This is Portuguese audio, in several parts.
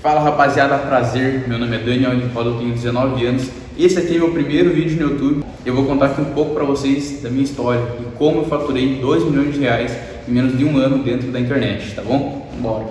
Fala rapaziada, prazer, meu nome é Daniel Olimpado, eu tenho 19 anos. Esse aqui é meu primeiro vídeo no YouTube. Eu vou contar aqui um pouco pra vocês da minha história e como eu faturei 2 milhões de reais em menos de um ano dentro da internet, tá bom? Bora!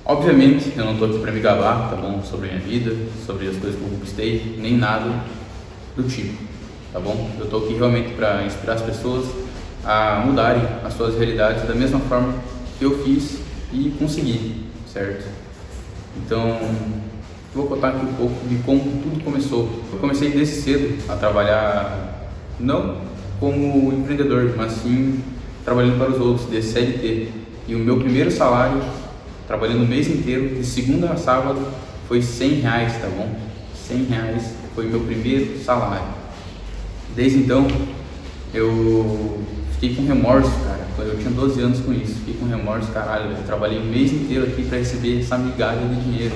Obviamente eu não tô aqui pra me gabar, tá bom? Sobre a minha vida, sobre as coisas que eu conquistei, nem nada do tipo, tá bom? Eu tô aqui realmente pra inspirar as pessoas a mudarem as suas realidades da mesma forma que eu fiz e consegui, certo? Então, vou contar aqui um pouco de como tudo começou. Eu comecei desde cedo a trabalhar, não como empreendedor, mas sim trabalhando para os outros, de CLT. E o meu primeiro salário, trabalhando o mês inteiro, de segunda a sábado, foi R$100, tá bom? R$100 foi o meu primeiro salário. Desde então, eu fiquei com remorso, cara. Eu tinha 12 anos com isso, fiquei com remorso, caralho. Eu trabalhei o mês inteiro aqui para receber essa migalha de dinheiro.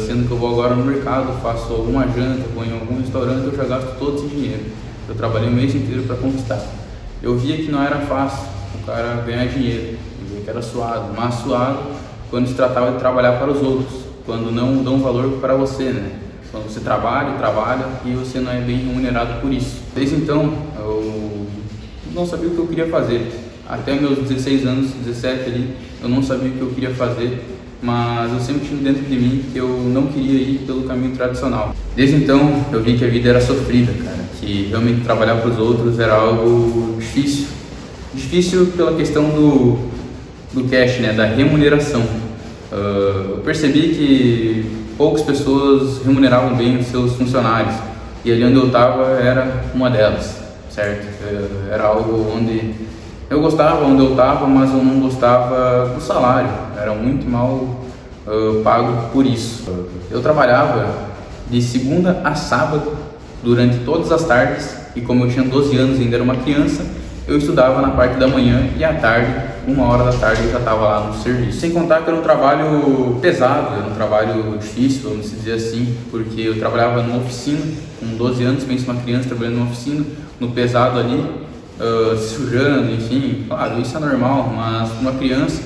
Sendo que eu vou agora no mercado, faço alguma janta, vou em algum restaurante, eu já gasto todo esse dinheiro. Eu trabalhei o mês inteiro para conquistar. Eu via que não era fácil o cara ganhar dinheiro, eu via que era suado, mas suado quando se tratava de trabalhar para os outros, quando não dão valor para você, né? Quando você trabalha e você não é bem remunerado por isso. Desde então, eu não sabia o que eu queria fazer. Até meus 16 anos, 17 ali, eu não sabia o que eu queria fazer, mas eu sempre tinha dentro de mim que eu não queria ir pelo caminho tradicional. Desde então, eu vi que a vida era sofrida, cara, que realmente trabalhar para os outros era algo difícil. Difícil pela questão do cash, né, da remuneração. Eu percebi que poucas pessoas remuneravam bem os seus funcionários, e ali onde eu estava era uma delas, certo? Era algo onde eu gostava onde eu estava, mas eu não gostava do salário, era muito mal pago por isso. Eu trabalhava de segunda a sábado, durante todas as tardes, e como eu tinha 12 anos e ainda era uma criança, eu estudava na parte da manhã e à tarde, 1h da tarde, eu já estava lá no serviço. Sem contar que era um trabalho pesado, era um trabalho difícil, vamos dizer assim, porque eu trabalhava numa oficina, com 12 anos, penso uma criança trabalhando numa oficina, no pesado ali, se sujando, enfim, claro, isso é normal, mas uma criança,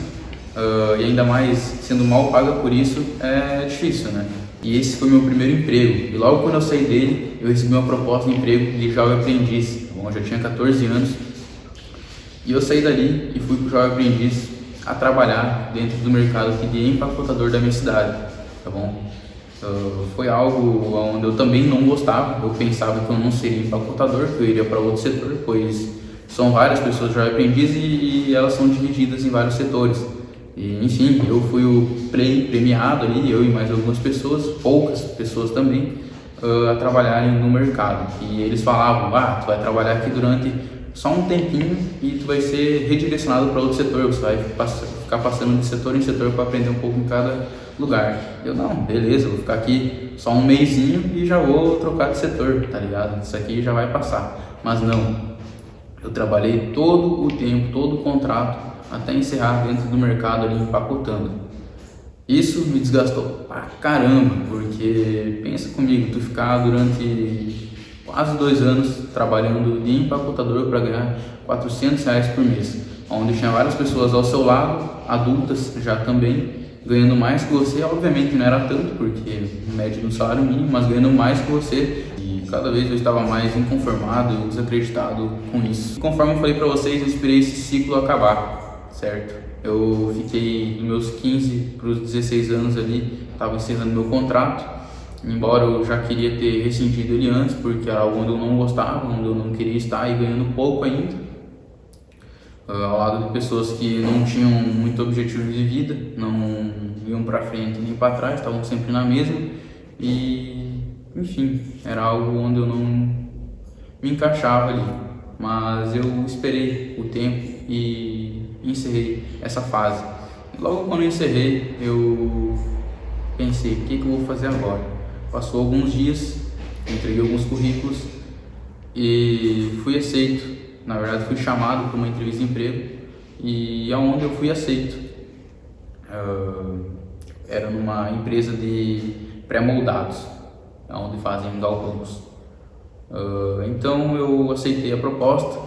e ainda mais sendo mal paga por isso, é difícil, né? E esse foi meu primeiro emprego, e logo quando eu saí dele, eu recebi uma proposta de emprego de jovem aprendiz. Bom, eu já tinha 14 anos, e eu saí dali e fui pro jovem aprendiz a trabalhar dentro do mercado aqui de empacotador da minha cidade, tá bom? Foi algo onde eu também não gostava, eu pensava que eu não seria empacotador, que eu iria para outro setor, pois são várias pessoas já aprendiz e elas são divididas em vários setores. E, enfim, eu fui o premiado ali, eu e mais algumas pessoas, poucas pessoas também, a trabalharem no mercado. E eles falavam, tu vai trabalhar aqui durante só um tempinho e tu vai ser redirecionado para outro setor, você vai ficar passando de setor em setor para aprender um pouco em cada lugar. Eu, não, beleza, vou ficar aqui só um mesinho e já vou trocar de setor, tá ligado? Isso aqui já vai passar. Mas não, eu trabalhei todo o tempo, todo o contrato, até encerrar dentro do mercado ali empacotando. Isso me desgastou pra caramba, porque pensa comigo, tu ficar durante quase 2 anos trabalhando de empacotador para ganhar R$400 por mês, onde tinha várias pessoas ao seu lado, adultas já também, ganhando mais que você. Obviamente não era tanto, porque médio do salário mínimo, mas ganhando mais que você. E cada vez eu estava mais inconformado e desacreditado com isso. E conforme eu falei para vocês, eu esperei esse ciclo acabar, certo? Eu fiquei dos meus 15 para os 16 anos ali, estava encerrando meu contrato. Embora eu já queria ter rescindido ele antes, porque era algo onde eu não gostava, onde eu não queria estar e ganhando pouco ainda, ao lado de pessoas que não tinham muito objetivo de vida, não iam para frente nem para trás, estavam sempre na mesma, e enfim, era algo onde eu não me encaixava ali. Mas eu esperei o tempo e encerrei essa fase. E logo quando eu encerrei, eu pensei, o que eu vou fazer agora? Passou alguns dias, entreguei alguns currículos e fui aceito. Na verdade, fui chamado para uma entrevista de emprego e aonde eu fui aceito. Era numa empresa de pré-moldados, onde fazem galpões. Então eu aceitei a proposta,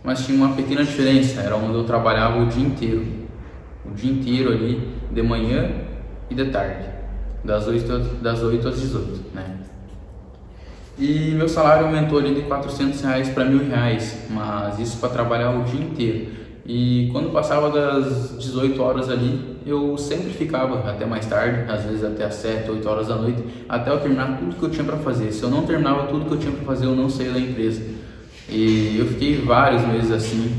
mas tinha uma pequena diferença. Era onde eu trabalhava o dia inteiro ali, de manhã e de tarde, das 8 às 18, né? E meu salário aumentou ali de R$ 400 para R$ 1.000, mas isso para trabalhar o dia inteiro. E quando passava das 18 horas ali, eu sempre ficava até mais tarde, às vezes até às 7, 8 horas da noite, até eu terminar tudo que eu tinha para fazer. Se eu não terminava tudo que eu tinha para fazer, eu não saía da empresa. E eu fiquei vários meses assim,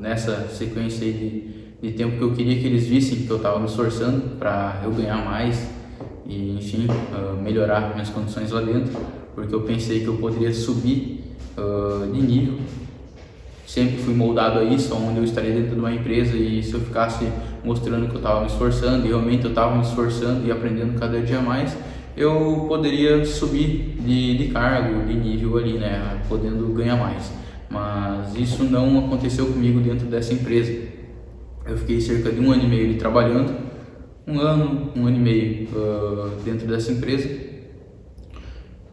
nessa sequência aí de tempo que eu queria que eles vissem que eu estava me esforçando para eu ganhar mais e, enfim, melhorar minhas condições lá dentro, porque eu pensei que eu poderia subir de nível. Sempre fui moldado a isso, onde eu estaria dentro de uma empresa, e se eu ficasse mostrando que eu estava me esforçando, e realmente eu estava me esforçando e aprendendo cada dia mais, eu poderia subir de cargo, de nível ali, né, podendo ganhar mais. Mas isso não aconteceu comigo dentro dessa empresa. Eu fiquei cerca de 1 ano e meio ali trabalhando, um ano e meio dentro dessa empresa,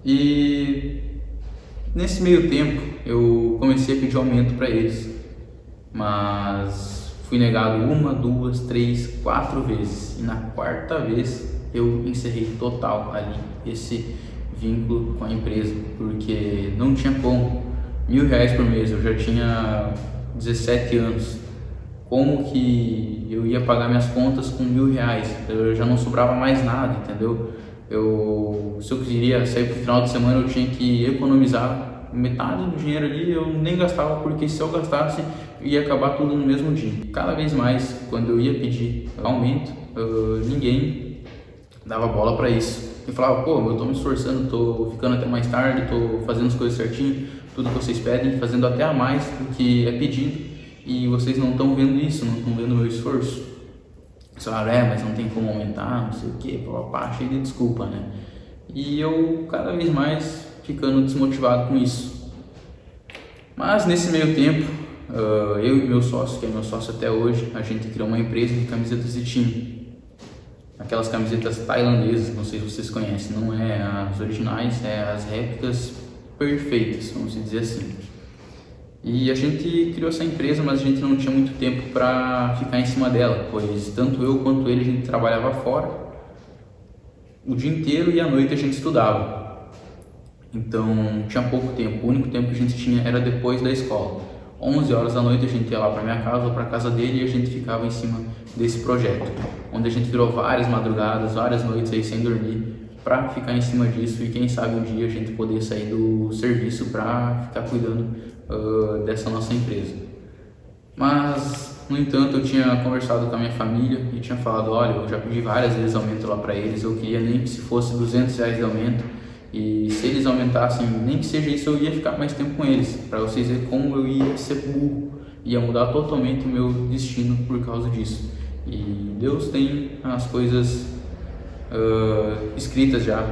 e nesse meio tempo eu comecei a pedir aumento para eles, mas fui negado 1, 2, 3, 4 vezes, e na 4ª vez eu encerrei total ali esse vínculo com a empresa, porque não tinha como. R$ 1.000 por mês, eu já tinha 17 anos, como que eu ia pagar minhas contas com R$ 1.000? Eu já não sobrava mais nada, entendeu? Se eu queria sair pro final de semana, eu tinha que economizar metade do dinheiro ali, eu nem gastava, porque se eu gastasse, ia acabar tudo no mesmo dia. Cada vez mais, quando eu ia pedir aumento, ninguém dava bola para isso. Eu falava, pô, eu tô me esforçando, tô ficando até mais tarde, tô fazendo as coisas certinho, tudo que vocês pedem, fazendo até a mais do que é pedido, e vocês não estão vendo isso, não estão vendo o meu esforço. Falaram, mas não tem como aumentar, não sei o que, papapá, cheio de desculpa, né? E eu cada vez mais ficando desmotivado com isso. Mas nesse meio tempo, eu e meu sócio, que é meu sócio até hoje, a gente criou uma empresa de camisetas de time. Aquelas camisetas tailandesas, não sei se vocês conhecem, não é as originais, é as réplicas perfeitas, vamos dizer assim. E a gente criou essa empresa, mas a gente não tinha muito tempo para ficar em cima dela, pois tanto eu quanto ele a gente trabalhava fora o dia inteiro, e à noite a gente estudava. Então tinha pouco tempo, o único tempo que a gente tinha era depois da escola. 11 horas da noite a gente ia lá para minha casa ou para casa dele, e a gente ficava em cima desse projeto, onde a gente virou várias madrugadas, várias noites aí sem dormir, para ficar em cima disso, e quem sabe um dia a gente poder sair do serviço para ficar cuidando dessa nossa empresa. Mas, no entanto, eu tinha conversado com a minha família e tinha falado, olha, eu já pedi várias vezes aumento lá para eles, eu queria nem que se fosse R$ 200 de aumento, e se eles aumentassem, nem que seja isso, eu ia ficar mais tempo com eles, para vocês verem como eu ia ser burro, ia mudar totalmente o meu destino por causa disso. E Deus tem as coisas escritas já,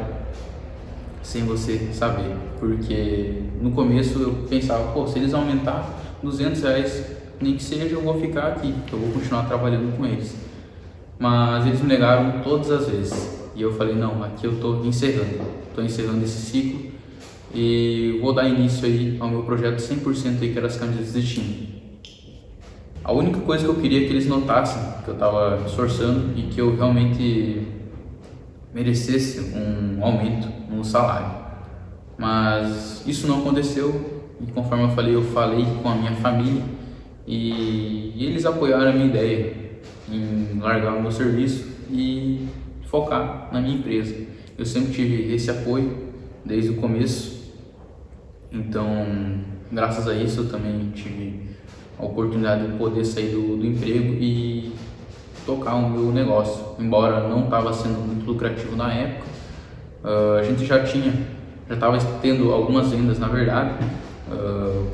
sem você saber, porque no começo eu pensava, pô, se eles aumentar R$ 200, nem que seja, eu vou ficar aqui, eu vou continuar trabalhando com eles. Mas eles me negaram todas as vezes, e eu falei, não, aqui eu estou encerrando esse ciclo, e vou dar início aí ao meu projeto 100% aí, que era as camisetas de time. A única coisa que eu queria é que eles notassem que eu estava me esforçando e que eu realmente merecesse um aumento no salário. Mas isso não aconteceu, e conforme eu falei com a minha família, e eles apoiaram a minha ideia em largar o meu serviço e focar na minha empresa. Eu sempre tive esse apoio desde o começo, então graças a isso eu também tive a oportunidade de poder sair do emprego e tocar o meu negócio. Embora não estava sendo muito lucrativo na época, a gente já estava tendo algumas vendas, na verdade.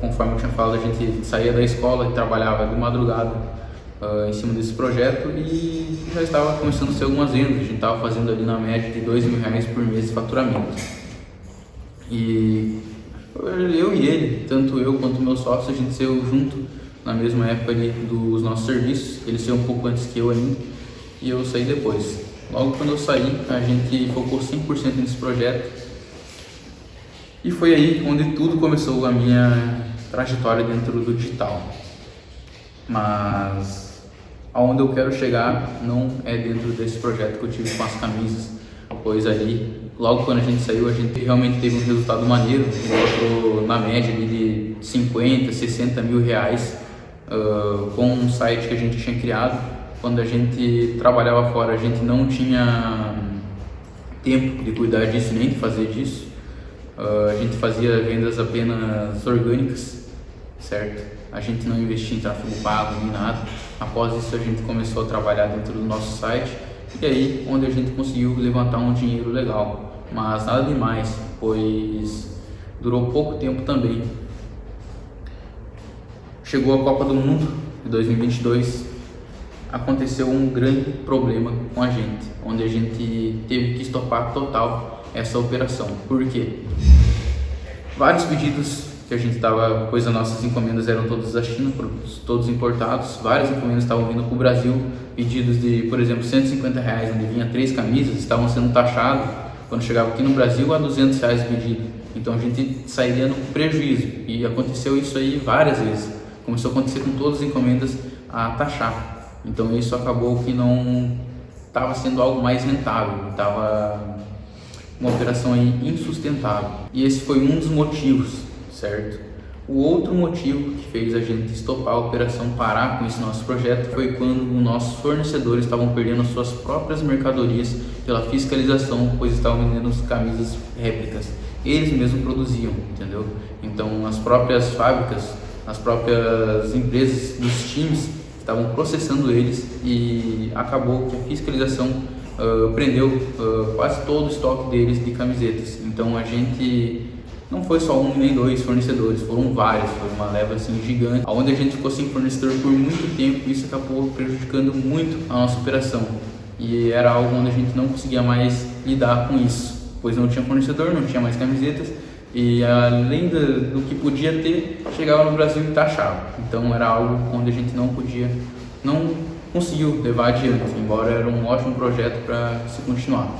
Conforme eu tinha falado, a gente saía da escola e trabalhava de madrugada em cima desse projeto, e já estava começando a ser algumas vendas. A gente estava fazendo ali na média de R$ 2.000 por mês de faturamento. E eu e ele, tanto eu quanto o meu sócio, a gente saiu junto na mesma época ali dos nossos serviços. Ele saiu um pouco antes que eu ainda, e eu saí depois. Logo quando eu saí, a gente focou 100% nesse projeto, e foi aí onde tudo começou, a minha trajetória dentro do digital. Mas aonde eu quero chegar não é dentro desse projeto que eu tive com as camisas, pois ali, logo quando a gente saiu, a gente realmente teve um resultado maneiro. A gente encontrou na média ali de 50, 60 mil reais com um site que a gente tinha criado. Quando a gente trabalhava fora, a gente não tinha tempo de cuidar disso, nem de fazer disso. A gente fazia vendas apenas orgânicas, certo? A gente não investia em tráfego pago nem nada. Após isso a gente começou a trabalhar dentro do nosso site, e aí onde a gente conseguiu levantar um dinheiro legal, mas nada demais, pois durou pouco tempo também. Chegou a Copa do Mundo de 2022, aconteceu um grande problema com a gente, onde a gente teve que estopar total essa operação. Por quê? Vários pedidos que a gente estava, pois as nossas encomendas eram todas da China, produtos todos importados, várias encomendas estavam vindo para o Brasil, pedidos de, por exemplo, R$150, onde vinha 3 camisas, estavam sendo taxados, quando chegava aqui no Brasil, a R$200 o pedido. Então a gente sairia no prejuízo, e aconteceu isso aí várias vezes. Começou a acontecer com todas as encomendas a taxar, então isso acabou que não estava sendo algo mais rentável, estava uma operação aí insustentável, e esse foi um dos motivos, certo? O outro motivo que fez a gente estopar a operação, parar com esse nosso projeto, foi quando os nossos fornecedores estavam perdendo as suas próprias mercadorias pela fiscalização, pois estavam vendendo camisas réplicas. Eles mesmos produziam, entendeu? Então as próprias fábricas, as próprias empresas dos times estavam processando eles, e acabou que a fiscalização prendeu quase todo o estoque deles de camisetas. Então a gente não foi só um nem dois fornecedores, foram vários, foi uma leva assim gigante, onde a gente ficou sem fornecedor por muito tempo, e isso acabou prejudicando muito a nossa operação, e era algo onde a gente não conseguia mais lidar com isso, pois não tinha fornecedor, não tinha mais camisetas, e além do que podia ter, chegava no Brasil e taxava. Então era algo onde a gente não conseguiu levar adiante, embora era um ótimo projeto para se continuar.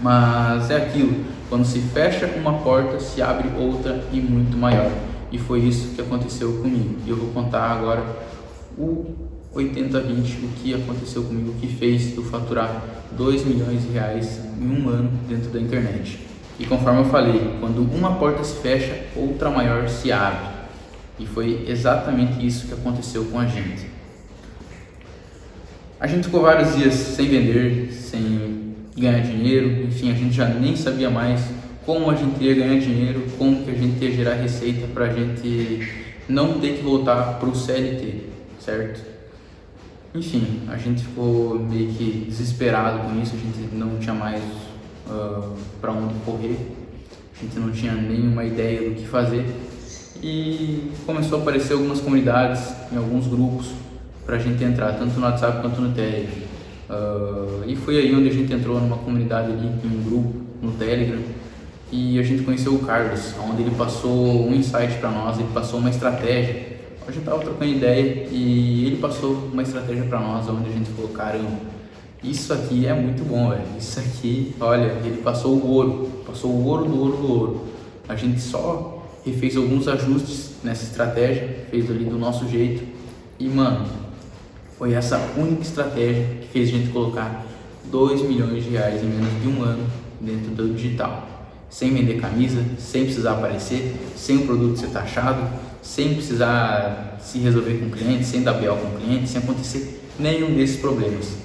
Mas é aquilo, quando se fecha uma porta, se abre outra e muito maior. E foi isso que aconteceu comigo. E eu vou contar agora o 80/20, o que aconteceu comigo, o que fez eu faturar R$2 milhões em um ano dentro da internet. E conforme eu falei, quando uma porta se fecha, outra maior se abre. E foi exatamente isso que aconteceu com a gente. A gente ficou vários dias sem vender, sem ganhar dinheiro, enfim, a gente já nem sabia mais como a gente ia ganhar dinheiro, como que a gente ia gerar receita para a gente não ter que voltar para o CLT, certo? Enfim, a gente ficou meio que desesperado com isso, a gente não tinha mais para onde correr, a gente não tinha nenhuma ideia do que fazer, e começou a aparecer algumas comunidades, em alguns grupos, para a gente entrar, tanto no WhatsApp quanto no Telegram. E foi aí onde a gente entrou numa comunidade ali, em um grupo, no Telegram, e a gente conheceu o Carlos, onde ele passou um insight para nós, ele passou uma estratégia. A gente estava trocando ideia e ele passou uma estratégia para nós, onde a gente falou, caramba, isso aqui é muito bom, velho, isso aqui, olha, ele passou o ouro do ouro do ouro. A gente só refez alguns ajustes nessa estratégia, fez ali do nosso jeito, e mano, foi essa única estratégia que fez a gente colocar R$2 milhões em menos de um ano dentro do digital, sem vender camisa, sem precisar aparecer, sem o produto ser taxado, sem precisar se resolver com o cliente, sem dar BO com o cliente, sem acontecer nenhum desses problemas.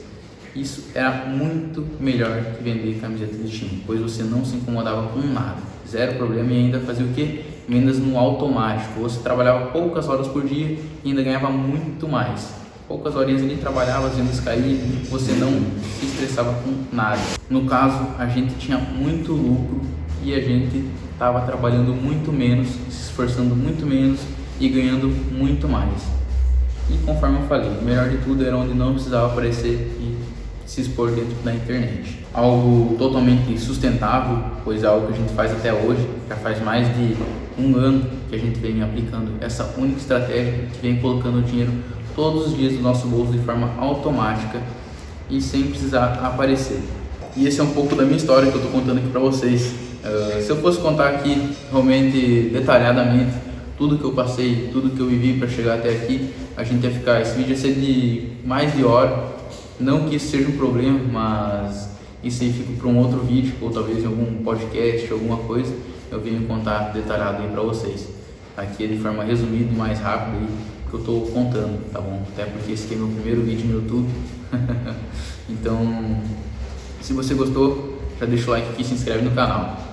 Isso era muito melhor que vender camiseta de time, pois você não se incomodava com nada, zero problema, e ainda fazia o quê? Vendas no automático. Você trabalhava poucas horas por dia e ainda ganhava muito mais. Poucas horinhas ali, trabalhava, as vendas caíam, você não se estressava com nada. No caso, a gente tinha muito lucro e a gente estava trabalhando muito menos, se esforçando muito menos e ganhando muito mais. E conforme eu falei, o melhor de tudo era onde não precisava aparecer e se expor dentro da internet. Algo totalmente sustentável, pois é algo que a gente faz até hoje, já faz mais de um ano que a gente vem aplicando essa única estratégia, que vem colocando o dinheiro todos os dias no nosso bolso de forma automática e sem precisar aparecer. E esse é um pouco da minha história que eu estou contando aqui para vocês. Se eu fosse contar aqui realmente detalhadamente tudo que eu passei, tudo que eu vivi para chegar até aqui. A gente ia ficar, esse vídeo ia ser de mais de hora, não que isso seja um problema, mas isso aí fica para um outro vídeo, ou talvez em algum podcast, alguma coisa, eu venho contar detalhado aí para vocês. Aqui é de forma resumida e mais rápida aí que eu estou contando, tá bom? Até porque esse aqui é meu primeiro vídeo no YouTube. Então, se você gostou, já deixa o like aqui e se inscreve no canal.